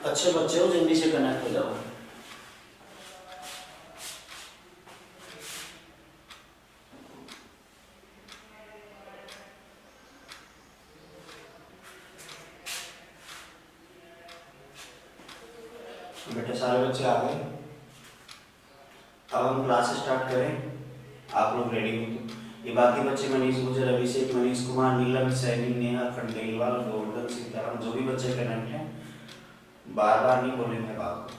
अच्छे बच्चे हो, जल्दी से कनेक्ट हो जाओ। बेटा सारे बच्चे आ गए, अब हम क्लास स्टार्ट करें। आप लोग रेडी हो तो ये बाकी बच्चे मनीष गुजर, अभिषेक, मनीष कुमार, नीलम, सैनी, नेहा, खंडेलवाल, गोवर्धन, सीताराम, जो भी बच्चे कनेक्ट हैं, बार बार नहीं बोलेंगे बात को,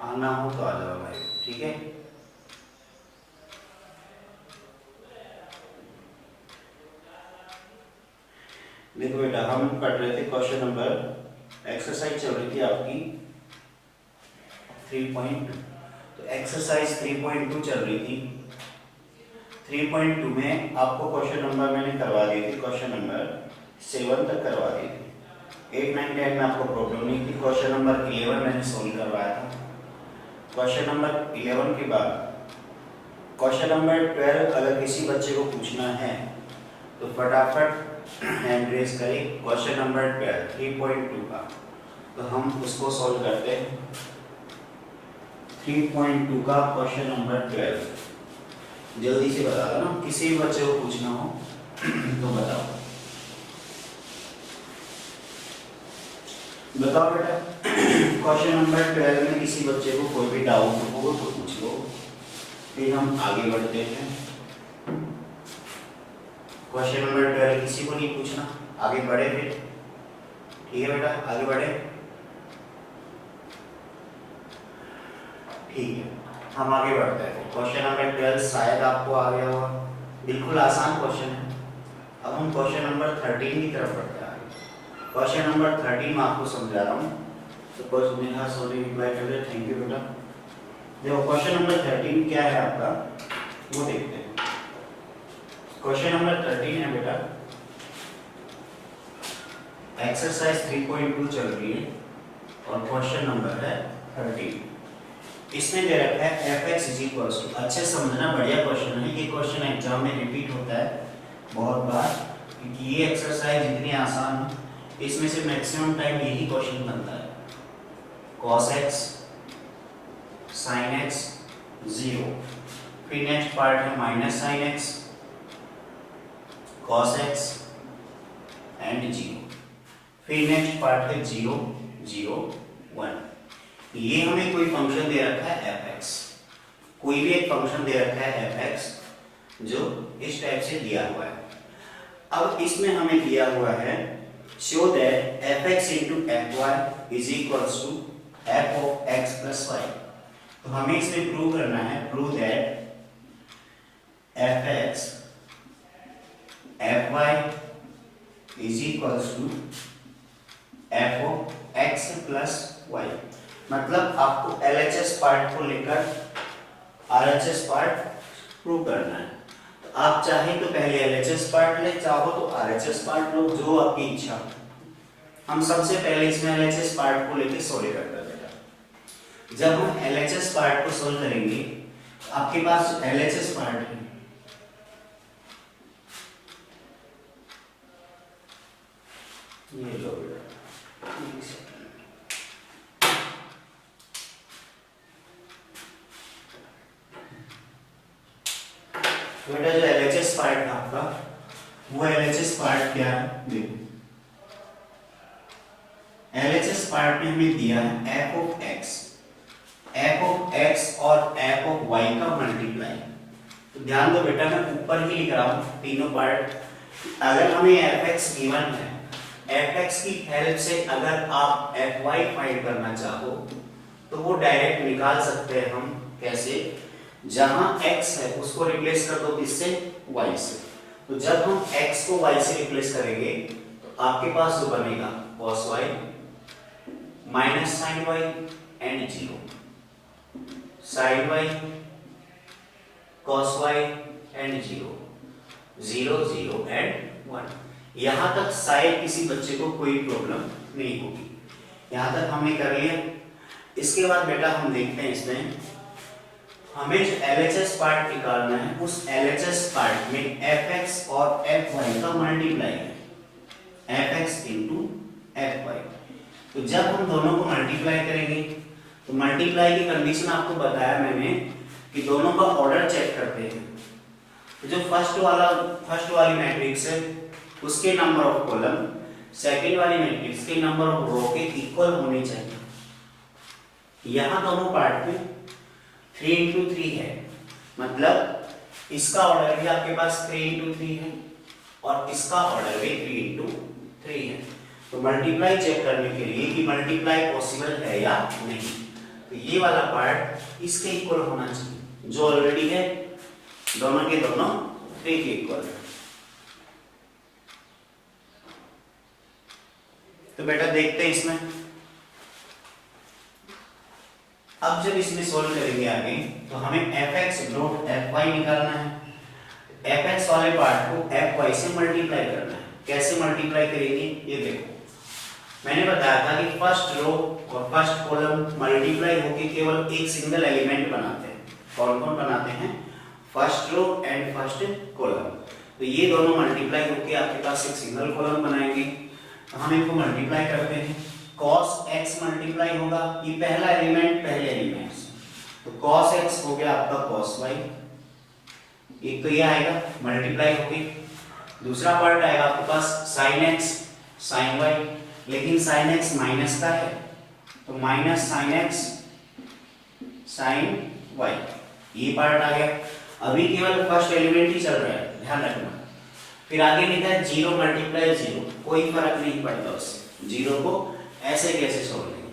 आना हो तो आ जाओ भाई, ठीक है। देखो बेटा, हम पढ़ रहे थे क्वेश्चन नंबर, एक्सरसाइज चल रही थी आपकी 3.2, तो एक्सरसाइज 3.2 चल रही थी। 3.2 में आपको क्वेश्चन नंबर मैंने करवा दिए थे, क्वेश्चन नंबर 7 तक करवा दिए थे। 8, 9, 10 में आपको प्रॉब्लम नहीं थी। क्वेश्चन नंबर 11 मैंने सोल्व करवाया था। क्वेश्चन नंबर 11 के बाद क्वेश्चन नंबर 12 अगर किसी बच्चे को पूछना है तो फटाफट हैंड रेज करें। क्वेश्चन नंबर 12 3.2 का, तो हम उसको सॉल्व करते हैं। 3.2 का क्वेश्चन नंबर 12 जल्दी से बता दो ना, किसी भी बच्चे को पूछना हो तो बताओ। बताओ बेटा, क्वेश्चन नंबर 12 में किसी बच्चे को कोई भी डाउट हो तो पूछ लो, फिर हम आगे बढ़ते हैं। क्वेश्चन नंबर 12 किसी को नहीं पूछना, आगे बढ़े फिर, ठीक है बेटा, आगे बढ़े, ठीक है। हम आगे बढ़ते हैं। क्वेश्चन नंबर 12 शायद आपको आ गया होगा, बिल्कुल आसान क्वेश्चन है। अब हम क्वेश्चन नंबर 13 की तरफ बढ़ते हैं। क्वेश्चन नंबर 13 में आपको समझा रहा हूँ, तो कोर्स नेहा सोनी रिप्लाई कर रहे, थैंक यू बेटा। देखो क्वेश्चन नंबर 13 क्या है आपका, वो देखते हैं। क्वेश्चन नंबर 13 है बेटा, एक्सरसाइज 3.2 चल रही है और क्वेश्चन नंबर है 13। इसमें दे रखा है fx इज इक्वल्स टू, अच्छे समझना, बढ़िया क्वेश्चन है ये। क्वेश्चन एग्जाम में रिपीट होता है बहुत बार, क्योंकि ये एक्सरसाइज इतनी आसान है, इसमें से मैक्सिमम टाइम यही क्वेश्चन बनता है। cos x sin x 0, फिर नेक्स्ट पार्ट है minus sin x cos x and 0, फिर नेक्स्ट पार्ट है 0 0 1। ये हमें कोई फंक्शन दे रखा है fx, कोई भी एक फंक्शन दे रखा है fx जो इस टाइप से दिया हुआ है। अब इसमें हमें दिया हुआ है show that fx into fy is equals to f of x plus y। तो हमें इसमें प्रूव करना है, prove that fx fy is equals to f of x plus y। मतलब आपको LHS पार्ट को लेकर RHS पार्ट प्रूव करना है। तो आप चाहे तो पहले LHS पार्ट ले, चाहो तो RHS पार्ट लो, जो आपकी इच्छा। हम सबसे पहले इसमें LHS पार्ट को लेकर सोल्व करते हैं बेटा। जब हम LHS पार्ट को सोल्व करेंगे, आपके पास LHS पार्ट है, ये लो बेटा, बेटा जो LHS पार्ट है आपका, वो LHS पार्ट क्या है देखो। LHS पार्ट में हमें दिया है f ऑफ x और f ऑफ y का मल्टीप्लाई। तो ध्यान दो बेटा, मैं ऊपर ही लिख रहा हूँ तीनों पार्ट। अगर हमें fx गिवन है, fx की हेल्प से अगर आप fy फाइंड करना चाहो तो वो डायरेक्ट निकाल सकते हैं हम। कैसे? जहां x है उसको रिप्लेस कर दो किससे? y से। तो जब हम x को y से रिप्लेस करेंगे तो आपके पास जो बनेगा cos y minus sin y and 0, sin y cos y and 0 0 0 and 1। यहां तक शायद किसी बच्चे को कोई प्रॉब्लम नहीं होगी, यहां तक हमने कर लिया। इसके बाद बेटा हम देखते हैं इसमें हमें जो LHS पार्ट निकालना है, उस LHS पार्ट में fx और fy का मल्टीप्लाई है, fx into fy। तो जब हम दोनों को मल्टीप्लाई करेंगे तो मल्टीप्लाई की कंडीशन आपको बताया मैंने कि दोनों का ऑर्डर चेक करते हैं। तो जो फर्स्ट वाली मैट्रिक्स है उसके नंबर ऑफ कॉलम सेकंड वाली मैट्रिक्स के नंबर ऑफ रो के इक्वल होने चाहिए। यहां दोनों पार्ट में 3 into 3 है, मतलब इसका ऑर्डर भी आपके पास 3 into 3 है और इसका ऑर्डर भी 3 into 3 है। तो मल्टीप्लाई चेक करने के लिए कि मल्टीप्लाई पॉसिबल है या नहीं, तो ये वाला पार्ट इसके इक्वल होना चाहिए जो ऑलरेडी है दोनों के दोनों 3 के इक्वल है। तो बेटा देखते हैं इसमें, अब जब इसमें सोल्व करेंगे आगे तो हमें fx डॉट fy निकालना है। fx वाले पार्ट को fy से मल्टीप्लाई करना है। कैसे मल्टीप्लाई करेंगे ये देखो, मैंने बताया था कि फर्स्ट रो और फर्स्ट कॉलम मल्टीप्लाई होके केवल एक सिंगल एलिमेंट बनाते हैं। कौन कौन बनाते हैं? First row and first column. तो ये दोनों मल्टीप्लाई होके आपके पास एक सिंगल कॉलम बनाएंगे। तो हम इनको मल्टीप्लाई करते हैं। cos x मल्टीप्लाई होगा, ये पहला एलिमेंट पहले एलिमेंट से, तो cos x हो गया आपका cos y, एक तो ये आएगा मल्टीप्लाई होके। दूसरा पार्ट आएगा आपके पास sin x sin y, लेकिन sin x माइनस का है तो minus sin x sin y, ये पार्ट आ गया। अभी केवल फर्स्ट एलिमेंट ही चल रहा है, ध्यान रखना। फिर आगे लिखा है 0 मल्टीप्लाई 0, कोई फर्क नहीं पड़ता उससे, 0 को ऐसे कैसे छोड़ देंगे।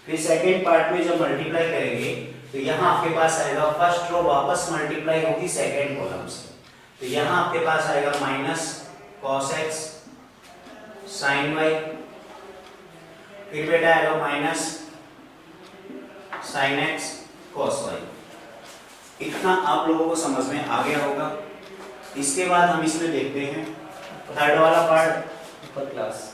फिर सेकेंड पार्ट में जब मल्टीप्लाई करेंगे तो यहाँ आपके पास आएगा फर्स्ट रो वापस मल्टीप्लाई होगी सेकेंड कॉलम से, तो यहाँ आपके पास आएगा minus cos x sin y, फिर बेटा आएगा minus sin x cos y। इतना आप लोगों को समझ में आ गया होगा। इसके बाद हम इसमें देखते हैं थर्ड वाला पार्ट, ऊपर क्लास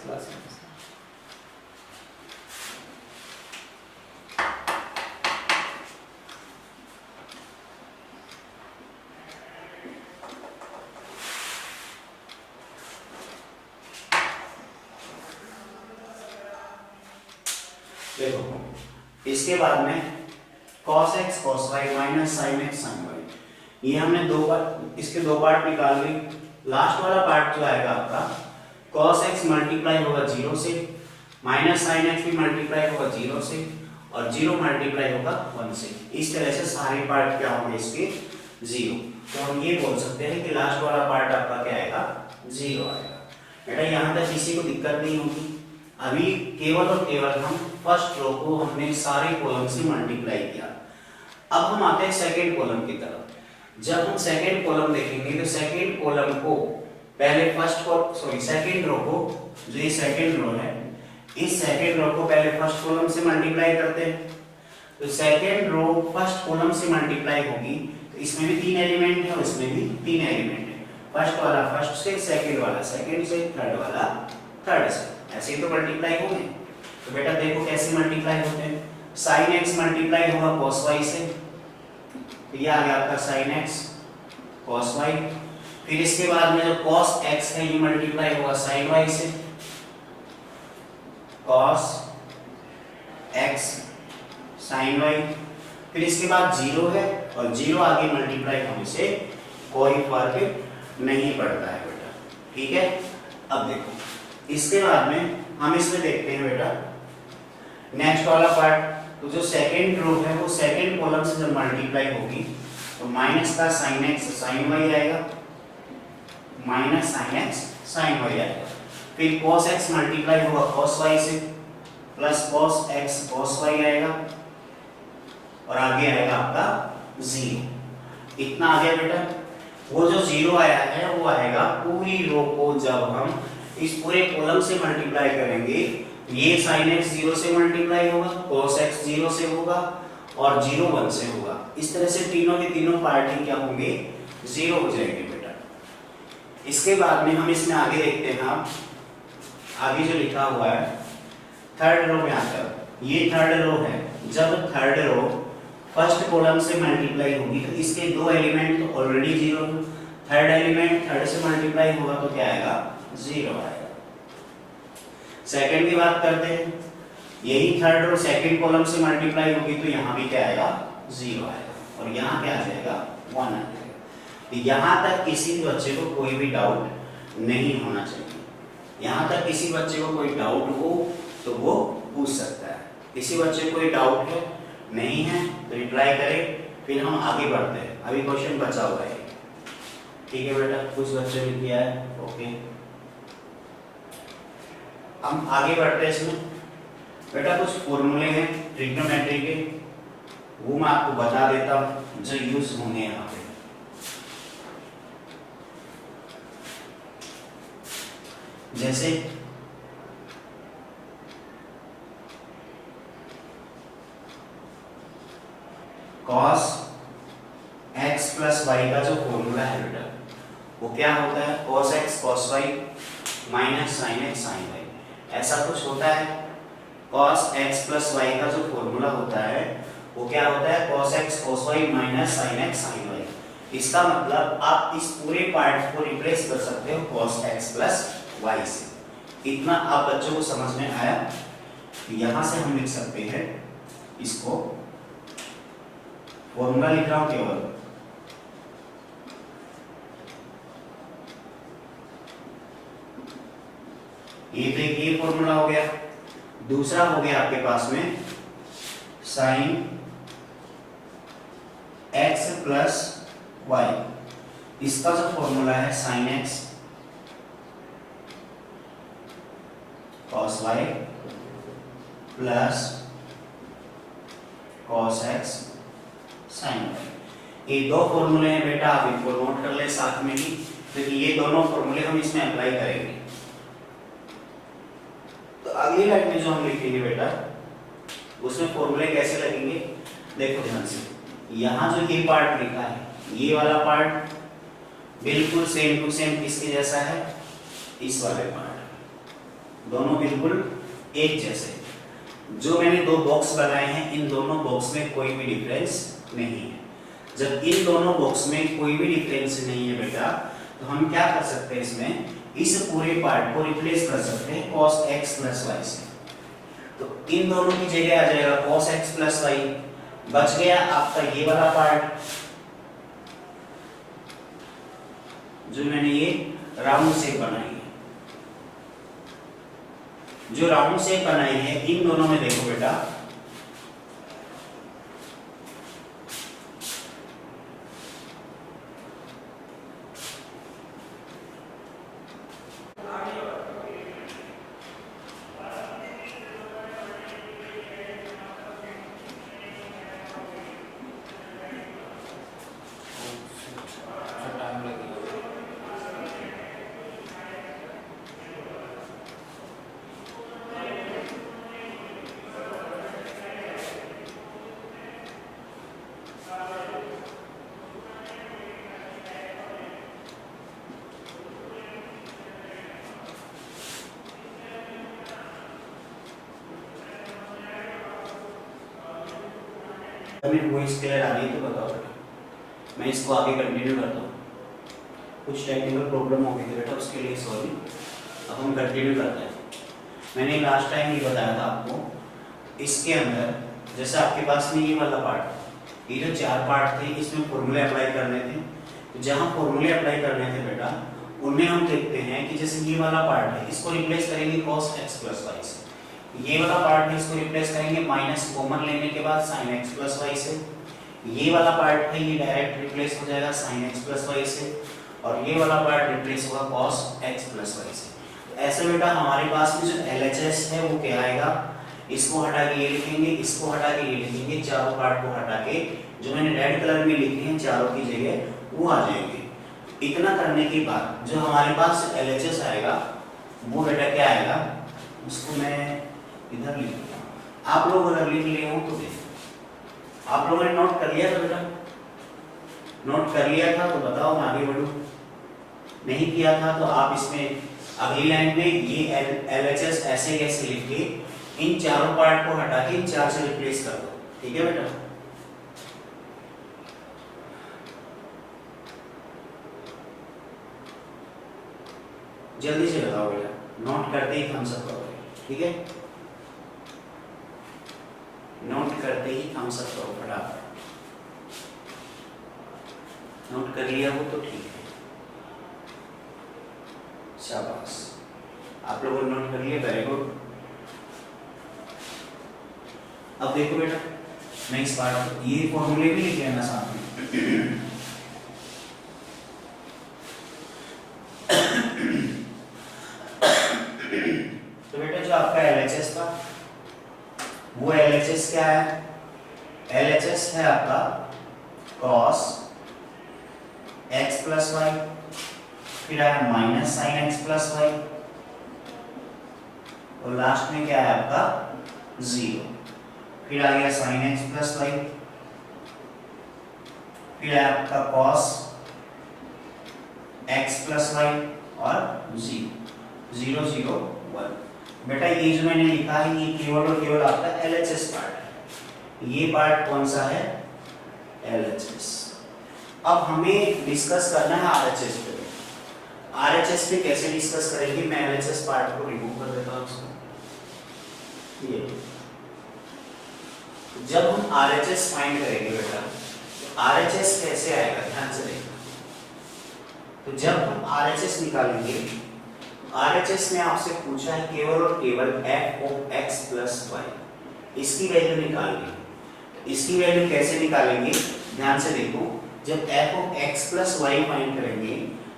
देखो, इसके बाद में cos x cos y minus sin x sin y, ये हमने दो बार इसके दो पार्ट निकाल ली। लास्ट वाला पार्ट जो आएगा आपका cos x मल्टीप्लाई होगा 0 से, माइनस sin x भी मल्टीप्लाई होगा 0 से, और 0 मल्टीप्लाई होगा 1 से। इस तरह से सारे पार्ट क्या होंगे इसके 0। तो हम ये बोल सकते हैं कि लास्ट वाला पार्ट आपका क्या आएगा 0 आएगा। बेटा यहाँ तक किसी को दिक्कत नहीं होगी। अभी केवल और केवल हम फर्स्ट रो को हमने सारे कॉलम से मल्टीप्लाई किया। अब हम आते हैं सेकंड कॉलम की तरफ। जब हम सेकंड कॉलम देखेंगे तो सेकंड कॉलम को पहले सेकंड रो को, जो ये सेकंड रो है, इस सेकंड रो को पहले फर्स्ट कॉलम से मल्टीप्लाई करते हैं। तो सेकंड रो फर्स्ट कॉलम से मल्टीप्लाई होगी तो इसमें भी 3 एलिमेंट है और इसमें भी 3 एलिमेंट है। फर्स्ट वाला फर्स्ट से, सेकंड वाला सेकंड से, थर्ड वाला थर्ड से, ऐसे ही तो मल्टीप्लाई होंगे। तो बेटा देखो कैसे मल्टीप्लाई होते हैं। sin x मल्टीप्लाई होगा cos y से, तो ये आ गया आपका sin x cos y। फिर इसके बाद में जो cos x है ये मल्टीप्लाई होगा sin y से, cos x sin y। फिर इसके बाद 0 है और 0 आगे मल्टीप्लाई होने से कोई फर्क नहीं पड़ता है बेटा, ठीक है। अब देखो इसके बाद में हम इसमें देखते हैं बेटा नेक्स्ट वाला पार्ट। तो जो सेकंड रो है वो सेकंड कॉलम से जब मल्टीप्लाई होगी तो माइनस का sin x sin y आएगा, minus sin x sin y आएगा। फिर cos x मल्टीप्लाई होगा cos y से, plus cos x cos y आएगा, और आगे आएगा आपका 0। इतना आ गया बेटा। वो जो 0 आया है वो आएगा पूरी रो को जब हम इस पूरे कॉलम से मल्टीप्लाई करेंगे। ये sin x 0 से मल्टीप्लाई होगा, cos x 0 से होगा और 0 1 से होगा। इस तरह से तीनों के तीनों पार्ट ही क्या होंगे 0 हो जाएंगे बेटा। इसके बाद में हम इसमें आगे देखते हैं। आप आगे जो लिखा हुआ है थर्ड रो में आकर, ये थर्ड रो है। जब थर्ड रो फर्स्ट कॉलम से मल्टीप्लाई होगी तो इसके 2 एलिमेंट तो ऑलरेडी 0 है, थर्ड एलिमेंट थर्ड से मल्टीप्लाई होगा तो क्या आएगा 0 आएगा। सेकंड की बात करते हैं। यही थर्ड और सेकंड कॉलम से मल्टीप्लाई होगी तो यहाँ भी क्या आएगा 0 आएगा और यहाँ क्या आ जाएगा 1 आ जाएगा। तो यहाँ तक किसी भी बच्चे को कोई भी डाउट नहीं होना चाहिए। यहाँ तक किसी बच्चे को कोई डाउट हो तो वो पूछ सकता है। किसी बच्चे को कोई डाउट है नहीं है तो रिप्लाई करे, फिर हम आगे बढ़ते हैं। अभी क्वेश्चन बचा हुआ है, ठीक है बेटा, कुछ बच्चों ने किया है, ओके। हम आगे बढ़ते हैं इसमें। बेटा कुछ फॉर्मूले हैं ट्रिग्नोमेट्री के, वो मैं आपको बता देता हूँ जो यूज होंगे यहाँ पे। जैसे cos x प्लस वाई का जो फॉर्मूला है बेटा वो क्या होता है, cos x cos y minus sin x sin y, ऐसा कुछ होता है। cos x प्लस y का जो फॉर्मूला होता है वो क्या होता है, cos x cos y minus sin x sin y। इसका मतलब आप इस पूरे पार्ट को रिप्लेस कर सकते हो cos x प्लस y से। इतना आप बच्चों को समझ में आया। यहां से हम लिख सकते हैं इसको, फॉर्मूला लिख रहा हूं केवल, ये तो ये फॉर्मूला हो गया। दूसरा हो गया आपके पास में sin x प्लस y, इसका जो फॉर्मूला है sin x cos y plus cos x sin y। ये दो फॉर्मूले हैं बेटा, आप इनको नोट कर ले साथ में ही, क्योंकि ये दोनों फॉर्मूले हम इसमें अप्लाई करेंगे। तो अगली लाइन में जो हम लिखेंगे बेटा उसमें फॉर्मूले कैसे लगेंगे, देखो ध्यान से। यहाँ जो ये पार्ट लिखा है, ये वाला पार्ट बिल्कुल सेम टू सेम किसके जैसा है, इस वाले पार्ट, दोनों बिल्कुल एक जैसे। जो मैंने दो बॉक्स बनाए हैं, इन दोनों बॉक्स में कोई भी डिफरेंस नहीं है। जब इन दोनों बॉक्स में कोई भी डिफरेंस नहीं है बेटा, तो हम क्या कर सकते हैं, इसमें इस पूरे पार्ट को रिप्लेस कर सकते हैं cos x प्लस y से। तो इन दोनों की जगह आ जाएगा cos x प्लस y, बच गया आपका ये वाला पार्ट जो मैंने ये राउंड शेप बनाई है। जो राउंड शेप बनाई है इन दोनों में देखो बेटा, अगर वॉइस क्लियर आ रही है तो बताओ बेटा, मैं इसको आगे कंटिन्यू करता हूँ। कुछ टेक्निकल प्रॉब्लम हो गई थी बेटा, उसके लिए सॉरी। अब हम कंटिन्यू करते हैं। मैंने लास्ट टाइम ये बताया था आपको, इसके अंदर जैसे आपके पास में ये वाला पार्ट, ये जो चार पार्ट थे इसमें फॉर्मूले अप्लाई करने थे। तो जहाँ फॉर्मूले अप्लाई करने थे बेटा, उनमें हम देखते हैं कि जैसे ये वाला पार्ट है, इसको रिप्लेस करेंगे cos x प्लस y से। ये वाला पार्ट है, इसको रिप्लेस करेंगे माइनस कॉमन लेने के बाद sin x प्लस y से। ये वाला पार्ट है, ये डायरेक्ट रिप्लेस हो जाएगा sin x प्लस y से, और ये वाला पार्ट रिप्लेस होगा cos x प्लस y से। तो ऐसे बेटा हमारे पास में जो LHS है वो क्या आएगा, इसको हटा के ये लिखेंगे, इसको हटा के ये लिखेंगे, चारों पार्ट को हटा के जो मैंने रेड कलर में लिखे हैं चारों की जगह वो आ जाएंगे। इतना करने के बाद जो हमारे पास LHS आएगा वो बेटा क्या आएगा, उसको मैं इधर लिख दूंगा। आप लोग अगर लिख लिए हो तो देखो, आप लोगों ने नोट कर लिया था बेटा, नोट कर लिया था तो बताओ मैं आगे बढ़ूं, नहीं किया था तो आप इसमें अगली लाइन में ये LHS ऐसे कैसे लिख के इन चारों पार्ट को हटा के इन चार से रिप्लेस कर दो, ठीक है बेटा। जल्दी से लगाओ बेटा, नोट करते ही हम सब करोगे, ठीक है। नोट करते ही थम्स अप करो फटाफट। नोट कर लिया हो तो ठीक है, शाबाश। आप लोगों ने नोट कर लिया, वेरी गुड। अब देखो बेटा, मैं इस पार्ट ये फॉर्मूले भी लिखे आना साथ में। तो बेटा जो आपका LHS था वो LHS क्या है? LHS है आपका cos x प्लस वाई, फिर आया minus sign x plus Y, और लास्ट में क्या है आपका 0, फिर आ गया साइन x प्लस वाई, फिर आया आपका cos x प्लस वाई और 0 0 1। बेटा ये जो मैंने लिखा है ये केवल और केवल आपका LHS पार्ट है। ये पार्ट कौन सा है? LHS। अब हमें डिस्कस करना है RHS पे। RHS पे कैसे डिस्कस करेंगे? मैं LHS पार्ट को रिमूव कर देता हूं इसको। ये जब हम RHS फाइंड करेंगे बेटा, तो RHS कैसे आएगा ध्यान से देखना। तो जब हम RHS निकालेंगे, RHS में आपसे पूछा है केवल और केवल f of x plus Y, इसकी वैल्यू निकालनी। इसकी वैल्यू कैसे निकालेंगे ध्यान से देखो। जब f of x plus Y find करेंगे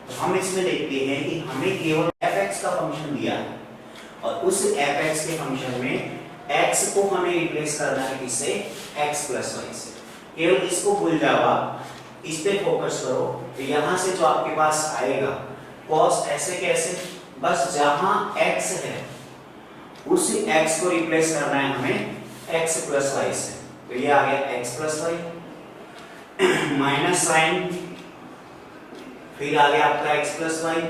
तो हम इसमें देखते हैं कि हमें केवल fx का फंक्शन दिया है और उस fx के फंक्शन में x को हमें रिप्लेस करना है किससे? x प्लस वाई से। केवल इसको भूल जाओ आप, इस पे फोकस करो। तो यहाँ से जो आपके पास आएगा cos ऐसे कैसे, बस जहां x है उस x को रिप्लेस करना है हमें x प्लस वाई से। तो ये आ गया x plus Y minus sign, फिर आ गया आपका x प्लस वाई,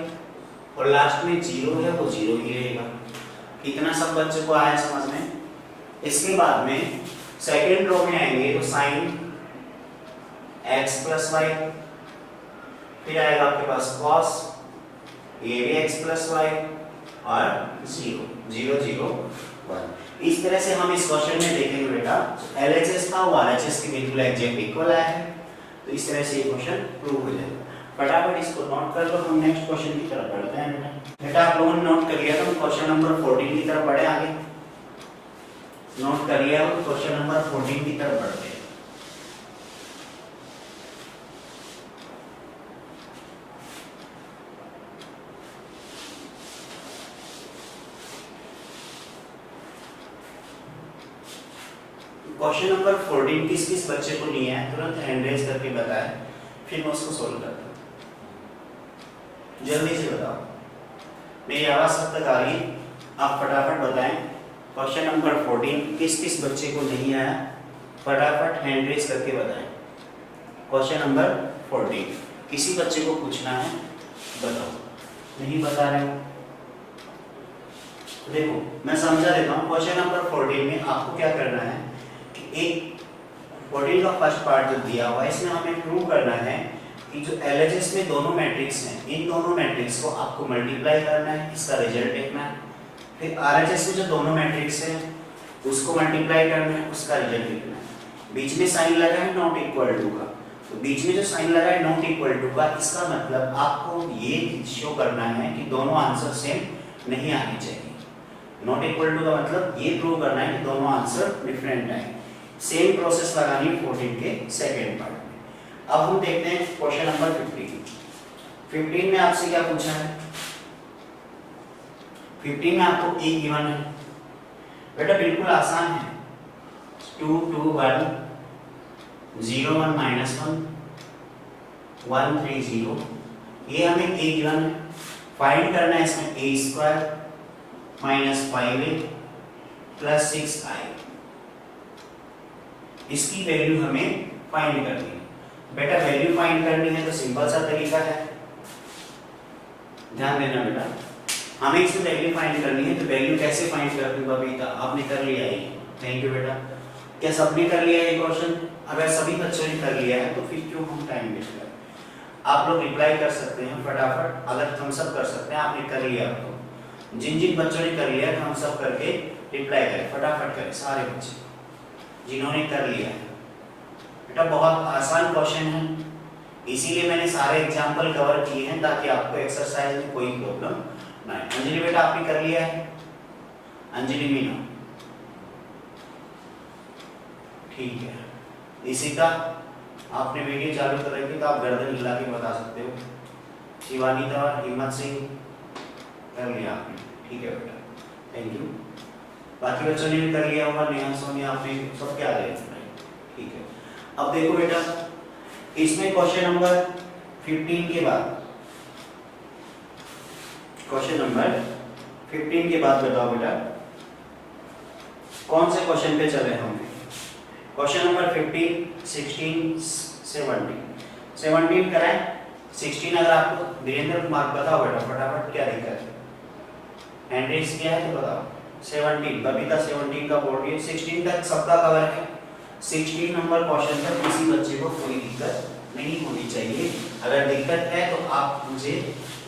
और लास्ट में 0 है वो 0 ही रहेगा। इतना सब बच्चों को आया समझ में? इसके बाद में सेकेंड रो में आएंगे तो साइन x प्लस वाई, फिर आएगा आपके पास cos ये भी x प्लस वाई और 0 0 0 1। इस तरह से हम इस क्वेश्चन में देखेंगे बेटा LHS था वो RHS के बिल्कुल एग्जैक्ट इक्वल आया है। तो इस तरह से ये क्वेश्चन प्रूव हो जाएगा। फटाफट इसको नोट कर लो, हम नेक्स्ट क्वेश्चन की तरफ बढ़ते हैं बेटा। बेटा आप लोगों ने नोट कर लिया तो हम क्वेश्चन नंबर 14 की तरफ बढ़े आगे। नोट कर लिया तो क्वेश्चन नंबर 14 की तरफ बढ़ते हैं। क्वेश्चन नंबर 14 किस बच्चे को नहीं है तुरंत हैंड रेज करके बताएं, फिर मैं उसको सोल्व करता हूँ। जल्दी से बताओ, मेरी आवाज सब तक आ रही है? आप फटाफट बताएं क्वेश्चन नंबर 14 किस बच्चे को नहीं आया, फटाफट हैंड रेज करके बताएं। क्वेश्चन नंबर 14 किसी बच्चे को पूछना है, बताओ। नहीं बता रहे हो तो देखो मैं समझा देता हूँ। क्वेश्चन नंबर 14 में आपको क्या करना है कि एक 14 का फर्स्ट पार्ट जो दिया हुआ है इसमें हमें प्रूव करना है कि जो LHS में दोनों मैट्रिक्स हैं, इन दोनों मैट्रिक्स को आपको मल्टीप्लाई करना है, इसका रिजल्ट देखना है। फिर RHS में जो दोनों मैट्रिक्स हैं उसको मल्टीप्लाई करना है, उसका रिजल्ट देखना है। बीच में साइन लगा है नॉट इक्वल टू का, तो बीच में जो साइन लगा है नॉट इक्वल टू का, इसका मतलब आपको ये शो करना है कि दोनों आंसर सेम नहीं आने चाहिए। नॉट इक्वल टू का मतलब ये प्रूव करना है कि दोनों आंसर डिफरेंट आए। सेम प्रोसेस लगानी है 14 के सेकेंड पार्ट में। अब हम देखते हैं क्वेश्चन नंबर 15 में आपसे क्या पूछा है। 15 में आपको ए गिवन है बेटा, बिल्कुल आसान है। 2 2 1 0 1 -1 1 3 0, ये हमें ए गिवन है। फाइंड करना है इसमें a² -5a + 6i, इसकी वैल्यू हमें फाइंड करनी है। बेटा वैल्यू फाइंड करनी है तो सिंपल सा तरीका है, ध्यान देना बेटा। हमें इसमें वैल्यू फाइंड करनी है तो वैल्यू कैसे फाइंड करते हो बबीता? आपने कर लिया है, थैंक यू बेटा। क्या सबने कर लिया है ये क्वेश्चन? अगर सभी बच्चों ने कर लिया है तो फिर क्यों हम टाइम वेस्ट करें। आप लोग रिप्लाई कर सकते हैं फटाफट, अगर हम सब कर सकते हैं, आपने कर लिया तो जिन जिन बच्चों ने कर लिया है हम सब करके रिप्लाई करें, फटाफट करें सारे बच्चे। जिन्होंने कर लिया है। बेटा बहुत आसान क्वेश्चन है, इसीलिए मैंने सारे एग्जाम्पल कवर किए हैं ताकि आपको एक्सरसाइज में कोई प्रॉब्लम ना आए। अंजलि बेटा आपने कर लिया है? अंजलि मीना, ठीक है। इसी का आपने वीडियो चालू कर रखी तो आप गर्दन हिला के बता सकते हो। शिवानी तंवर, हिम्मत सिंह, कर लिया आपने, ठीक है बेटा, थैंक यू। बाकी बच्चों ने भी कर लिया होगा, नेहा सोनिया आपने सब क्या दे, ठीक है। अब देखो बेटा इसमें क्वेश्चन नंबर 15 के बाद, क्वेश्चन नंबर 15 के बाद बताओ बेटा कौन से क्वेश्चन पे चले होंगे। क्वेश्चन नंबर 15, 16, 17 कराएं। 16 अगर आपको वीरेंद्र कुमार बताओ बेटा फटाफट, क्या दिक्कत है, हैंड क्या है तो बताओ। 17 बबीता 17 का बोल रही है, 16 तक सबका कवर है। 16 नंबर क्वेश्चन पर किसी बच्चे को कोई दिक्कत नहीं होनी चाहिए। अगर दिक्कत है तो आप मुझे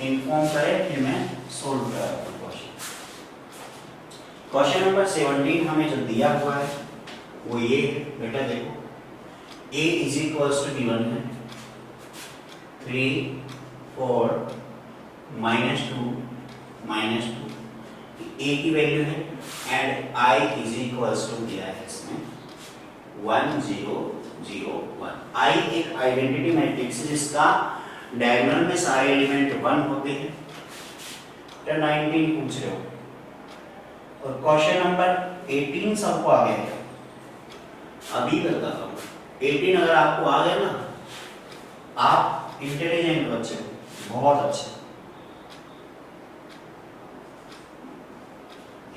इन्फॉर्म करें, फिर मैं सोल्व कराऊंगा क्वेश्चन। क्वेश्चन नंबर 17 हमें जो दिया हुआ है वो ये बेटा देखो, a is equals to given है 3, 4, -2, -2, a की वैल्यू है एंड i इज इक्वल्स टू दिया है इसमें 1, 0, 0, 1। i एक आइडेंटिटी मैट्रिक्स है जिसका डायगोनल में सारे एलिमेंट 1 होते हैं। तो 19 पूछ रहे हो और क्वेश्चन नंबर 18 सबको आ गया है, अभी बताता हूँ। 18 अगर आपको आ गया ना, आप इंटेलिजेंट बच्चे हो, बहुत अच्छे।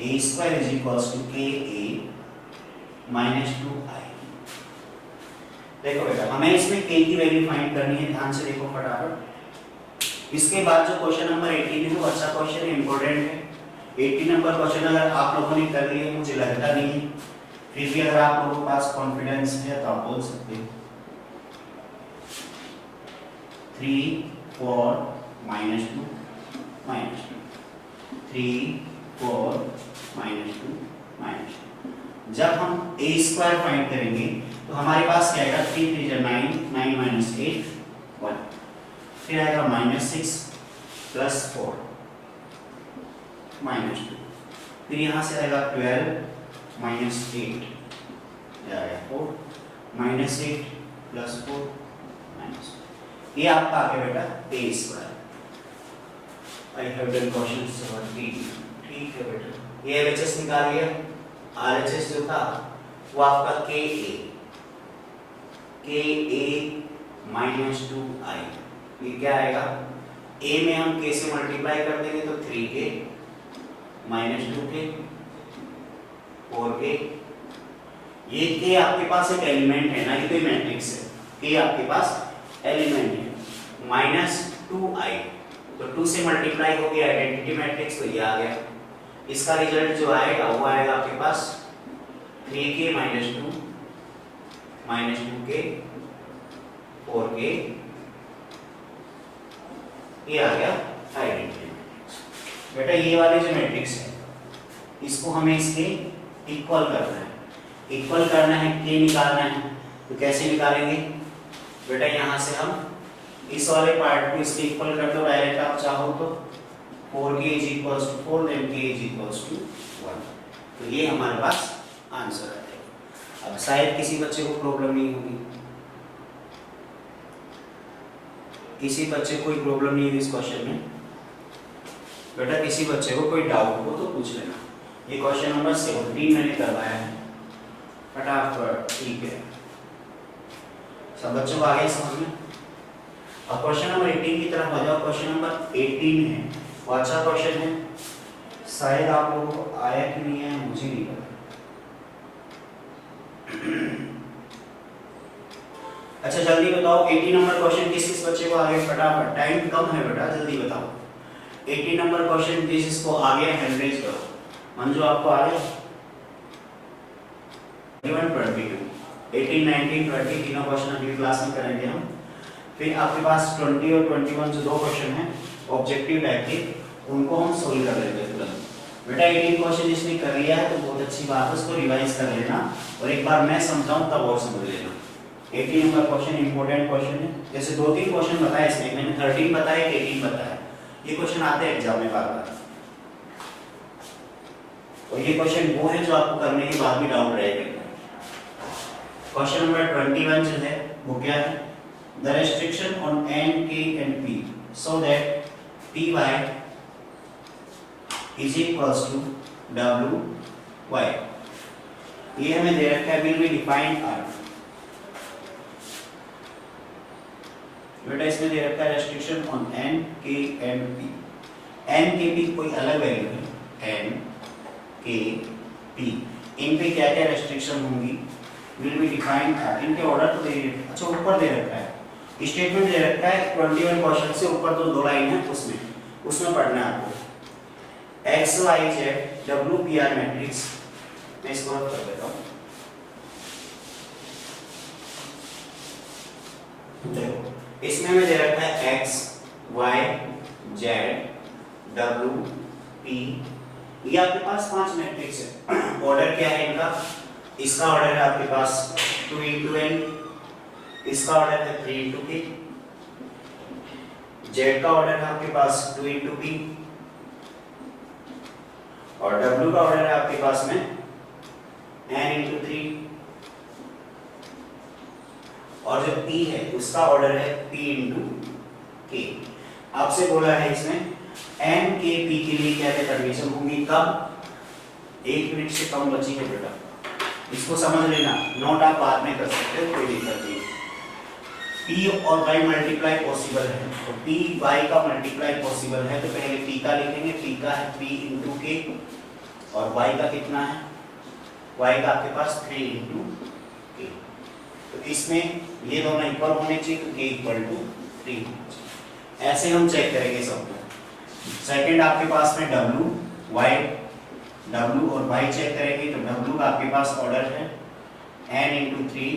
a square is equals to ka -2i। देखो बेटा हमें इसमें k की वैल्यू फाइंड करनी है, ध्यान से देखो फटाफट। इसके बाद जो क्वेश्चन नंबर 18 है वो अच्छा क्वेश्चन है, इंपॉर्टेंट है। 18 नंबर क्वेश्चन अगर आप लोगों ने कर लिया, मुझे लगता नहीं है, फिर भी अगर आप लोगों के पास कॉन्फिडेंस है तो आप बोल सकते हो। 3, 4, -2, -2, 3, 4, -2, -2। जब हम a स्क्वायर फाइंड करेंगे तो हमारे पास क्या आएगा, 3 3 9, 9 - 8 1, फिर आएगा -6 + 4 -2, फिर यहाँ से आएगा 12 - 8 जाएगा 4 -8 + 4 -, ये आपका आ गया बेटा a square. I have done question 17, ठीक है बेटा। ये LHS निकाल लिया, RHS जो था वो आपका ka -2i, ये क्या आएगा, a में हम k से मल्टीप्लाई कर देंगे तो 3k -2k 4k। ये k आपके पास एक एलिमेंट है ना, ये कोई मैट्रिक्स है, k आपके पास एलिमेंट है, -2i तो 2 से मल्टीप्लाई हो गया आइडेंटिटी मैट्रिक्स, तो ये आ गया। इसका रिजल्ट जो आएगा वो आएगा आपके पास 3k -2 -2k 4k, ये आ गया आइडेंटिटी मैट्रिक्स। बेटा ये वाले जो मैट्रिक्स है इसको हमें इसके इक्वल करना है, इक्वल करना है, k निकालना है। तो कैसे निकालेंगे बेटा, यहाँ से हम इस वाले पार्ट को इसके इक्वल कर दो डायरेक्ट, आप चाहो तो 4k = 4 then k = 1। तो ये हमारे पास आंसर आ जाएगा। अब शायद किसी बच्चे को प्रॉब्लम नहीं होगी, किसी बच्चे को कोई प्रॉब्लम नहीं है इस क्वेश्चन में बेटा, किसी बच्चे को कोई डाउट हो तो पूछ लेना। ये क्वेश्चन नंबर 17 मैंने करवाया है फटाफट, ठीक है, सब बच्चों को आगे समझ में। अब क्वेश्चन नंबर 18 की तरफ आ जाओ। क्वेश्चन नंबर 18 है वो अच्छा क्वेश्चन है, शायद आप लोगों को आया कि नहीं आया मुझे नहीं पता। अच्छा जल्दी बताओ 18 नंबर क्वेश्चन किस किस बच्चे को आ गया, फटाफट, टाइम कम है बेटा, जल्दी बताओ। 18 नंबर क्वेश्चन जिसको आ गया हैंड रेज करो। मंजू आपको आ गया? 21, 22, 18, 19, 20 तीनों क्वेश्चन अगली क्लास में करेंगे हम। फिर आपके पास 20 और 21 जो दो क्वेश्चन हैं ऑब्जेक्टिव टाइप के, उनको हम सोल्व कर लेंगे तुरंत। बेटा 18 क्वेश्चन जिसने कर लिया है तो बहुत अच्छी बात है, उसको रिवाइज कर लेना और एक बार मैं समझाऊं तब और समझ लेना। 18 नंबर क्वेश्चन इंपॉर्टेंट क्वेश्चन है, जैसे 2-3 क्वेश्चन बताए इसमें, मैंने 13 बताया, 18 बताया, ये क्वेश्चन आते हैं एग्जाम में बार बार, और ये क्वेश्चन वो है जो आपको करने के बाद भी डाउट रहेगा। क्वेश्चन नंबर 21 जो है वो क्या है, the restriction on N K and P so that P Y is equals to W Y, ये हमें दे रखा है, विल बी डिफाइंड आर। बेटा इसमें दे रखा है restriction on N K and P, N के पी कोई अलग वैल्यू है, एन के पी, इन पे क्या क्या रेस्ट्रिक्शन होंगी, विल बी डिफाइंड आर, इनके ऑर्डर तो दे, अच्छा ऊपर दे रखा है, स्टेटमेंट दे रखा है 21 क्वेश्चन से ऊपर तो 2 लाइन है, उसमें पढ़ना है आपको। X Y Z W P R matrix, मैं इसको रख कर देता हूँ, देखो इसमें हमें दे रखा है X Y Z W P, ये आपके पास 5 मैट्रिक्स है। ऑर्डर क्या है इनका, इसका ऑर्डर है आपके पास 2 into n, इसका ऑर्डर है 3 into p, z का ऑर्डर है आपके पास 2 into p, और w का ऑर्डर है आपके पास में n into 3, और जो p है उसका ऑर्डर है p into k। आपसे बोला है इसमें n k p के लिए क्या क्या कंडीशन होंगी, कब 1 मिनट से कम बची है बेटा, इसको समझ लेना, नोट आप बाद में कर सकते हो, कोई दिक्कत नहीं। p और y मल्टीप्लाई पॉसिबल है, तो p y का मल्टीप्लाई पॉसिबल है, तो पहले p का लिखेंगे, p का है p into k, और y का कितना है, y का आपके पास 3 into k, तो इसमें ये दोनों इक्वल होने चाहिए, तो k इक्वल टू 3, ऐसे हम चेक करेंगे सबको। सेकंड आपके पास में w और y चेक करेंगे, तो w का आपके पास ऑर्डर है n into 3,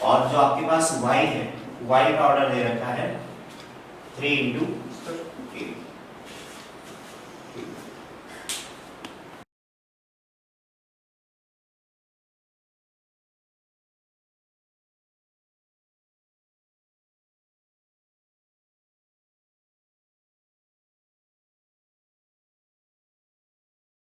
और जो आपके पास y है, y का ऑर्डर दे रखा है 3 into k।